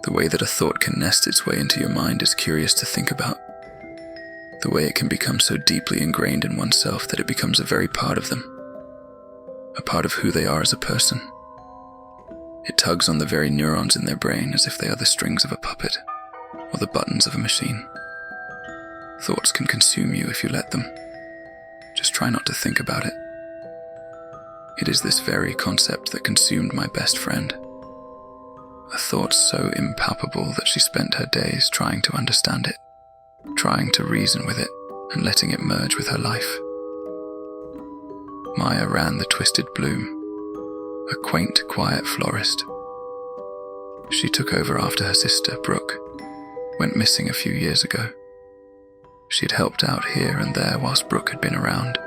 The way that a thought can nest its way into your mind is curious to think about. The way it can become so deeply ingrained in oneself that it becomes a very part of them, a part of who they are as a person. It tugs on the very neurons in their brain as if they are the strings of a puppet or the buttons of a machine. Thoughts can consume you if you let them. Just try not to think about it. It is this very concept that consumed my best friend. A thought so impalpable that she spent her days trying to understand it, trying to reason with it, and letting it merge with her life. Maya ran the Twisted Bloom, a quaint, quiet florist. She took over after her sister, Brooke, went missing a few years ago. She'd helped out here and there whilst Brooke had been around,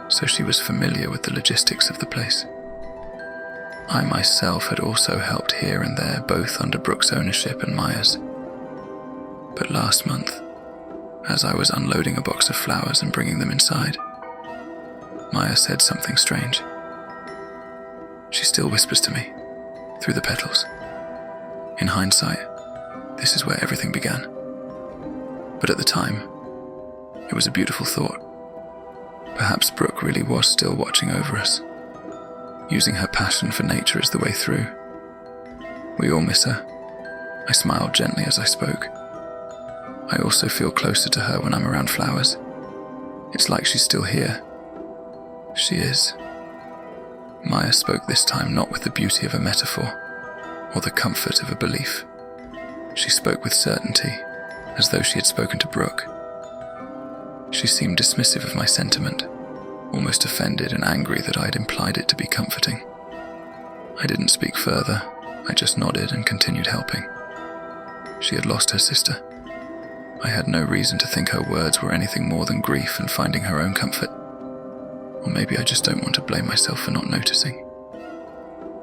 so she was familiar with the logistics of the place. I myself had also helped here and there, both under Brooke's ownership and Maya's. But last month, as I was unloading a box of flowers and bringing them inside, Maya said something strange. She still whispers to me, through the petals. In hindsight, this is where everything began. But at the time, it was a beautiful thought. Perhaps Brooke really was still watching over us, using her passion for nature as the way through. We all miss her. I smiled gently as I spoke. I also feel closer to her when I'm around flowers. It's like she's still here. She is. Maya spoke this time not with the beauty of a metaphor or the comfort of a belief. She spoke with certainty, as though she had spoken to Brooke. She seemed dismissive of my sentiment, almost offended and angry that I had implied it to be comforting. I didn't speak further, I just nodded and continued helping. She had lost her sister. I had no reason to think her words were anything more than grief and finding her own comfort. Or maybe I just don't want to blame myself for not noticing.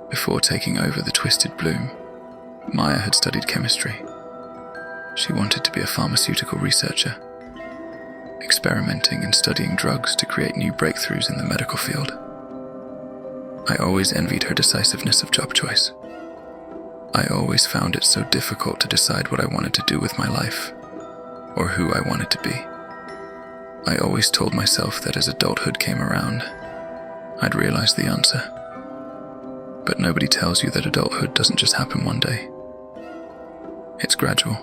Before taking over the Twisted Bloom, Maya had studied chemistry. She wanted to be a pharmaceutical researcher, experimenting and studying drugs to create new breakthroughs in the medical field. I always envied her decisiveness of job choice. I always found it so difficult to decide what I wanted to do with my life, or who I wanted to be. I always told myself that as adulthood came around, I'd realize the answer. But nobody tells you that adulthood doesn't just happen one day. It's gradual.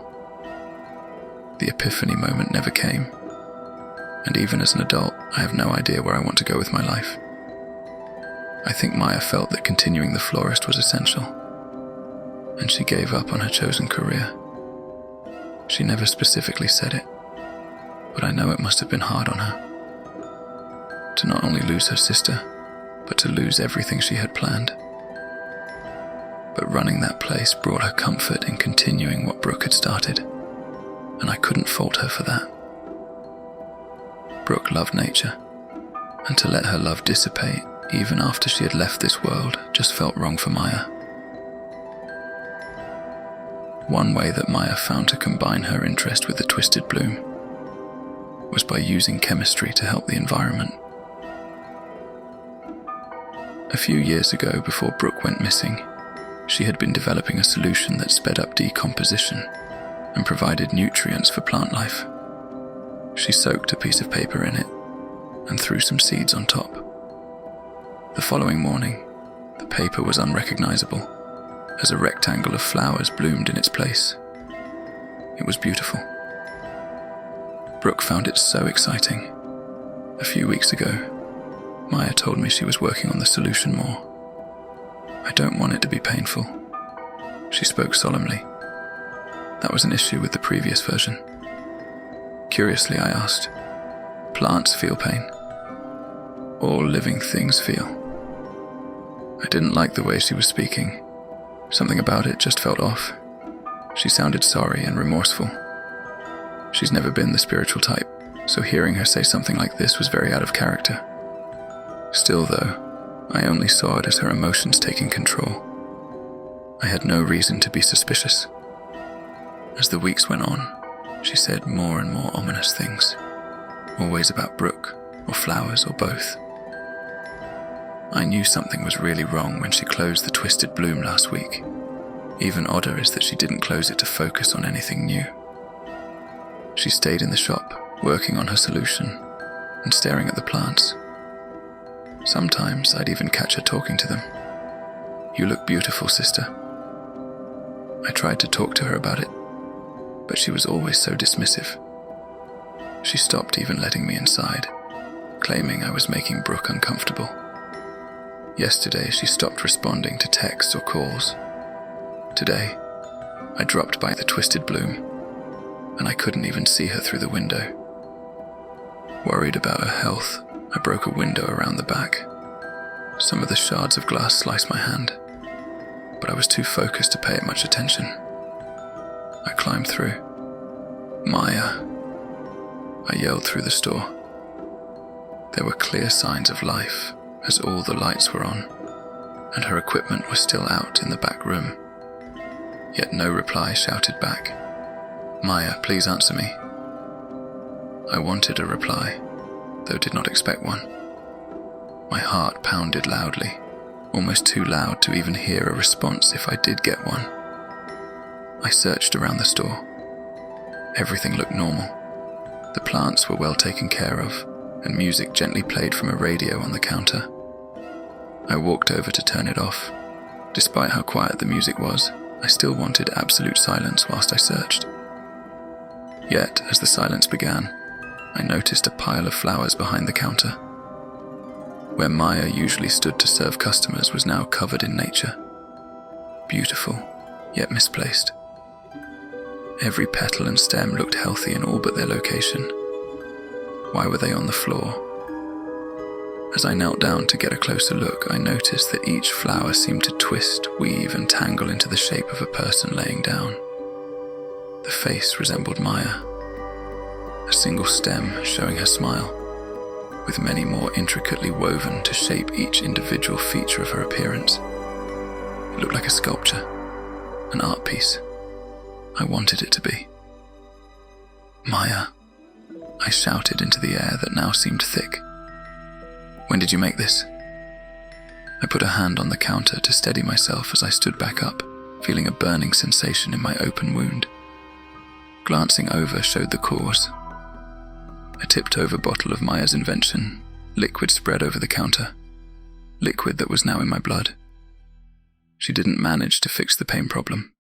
The epiphany moment never came, and even as an adult, I have no idea where I want to go with my life. I think Maya felt that continuing the florist was essential, and she gave up on her chosen career. She never specifically said it, but I know it must have been hard on her. To not only lose her sister, but to lose everything she had planned. But running that place brought her comfort in continuing what Brooke had started, and I couldn't fault her for that. Brooke loved nature, and to let her love dissipate even after she had left this world just felt wrong for Maya. One way that Maya found to combine her interest with the Twisted Bloom was by using chemistry to help the environment. A few years ago, before Brooke went missing, she had been developing a solution that sped up decomposition and provided nutrients for plant life. She soaked a piece of paper in it and threw some seeds on top. The following morning, the paper was unrecognizable, as a rectangle of flowers bloomed in its place. It was beautiful. Brooke found it so exciting. A few weeks ago, Maya told me she was working on the solution more. I don't want it to be painful, she spoke solemnly. That was an issue with the previous version. Curiously, I asked, plants feel pain. All living things feel. I didn't like the way she was speaking. Something about it just felt off. She sounded sorry and remorseful. She's never been the spiritual type, so hearing her say something like this was very out of character. Still though, I only saw it as her emotions taking control. I had no reason to be suspicious. As the weeks went on, she said more and more ominous things, always about Brooke, or flowers, or both. I knew something was really wrong when she closed the Twisted Bloom last week. Even odder is that she didn't close it to focus on anything new. She stayed in the shop, working on her solution and staring at the plants. Sometimes I'd even catch her talking to them. "You look beautiful, sister." I tried to talk to her about it, but she was always so dismissive. She stopped even letting me inside, claiming I was making Brooke uncomfortable. Yesterday, she stopped responding to texts or calls. Today, I dropped by the Twisted Bloom, and I couldn't even see her through the window. Worried about her health, I broke a window around the back. Some of the shards of glass sliced my hand, but I was too focused to pay it much attention. I climbed through. "Maya," I yelled through the store. There were clear signs of life, as all the lights were on, and her equipment was still out in the back room. Yet no reply shouted back, "Maya, please answer me." I wanted a reply, though did not expect one. My heart pounded loudly, almost too loud to even hear a response if I did get one. I searched around the store. Everything looked normal. The plants were well taken care of, and music gently played from a radio on the counter. I walked over to turn it off. Despite how quiet the music was, I still wanted absolute silence whilst I searched. Yet, as the silence began, I noticed a pile of flowers behind the counter. Where Maya usually stood to serve customers was now covered in nature. Beautiful, yet misplaced. Every petal and stem looked healthy in all but their location. Why were they on the floor? As I knelt down to get a closer look, I noticed that each flower seemed to twist, weave, and tangle into the shape of a person laying down. The face resembled Maya, a single stem showing her smile, with many more intricately woven to shape each individual feature of her appearance. It looked like a sculpture, an art piece. I wanted it to be. "Maya," I shouted into the air that now seemed thick. "When did you make this?" I put a hand on the counter to steady myself as I stood back up, feeling a burning sensation in my open wound. Glancing over showed the cause. A tipped-over bottle of Maya's invention, liquid spread over the counter, liquid that was now in my blood. She didn't manage to fix the pain problem,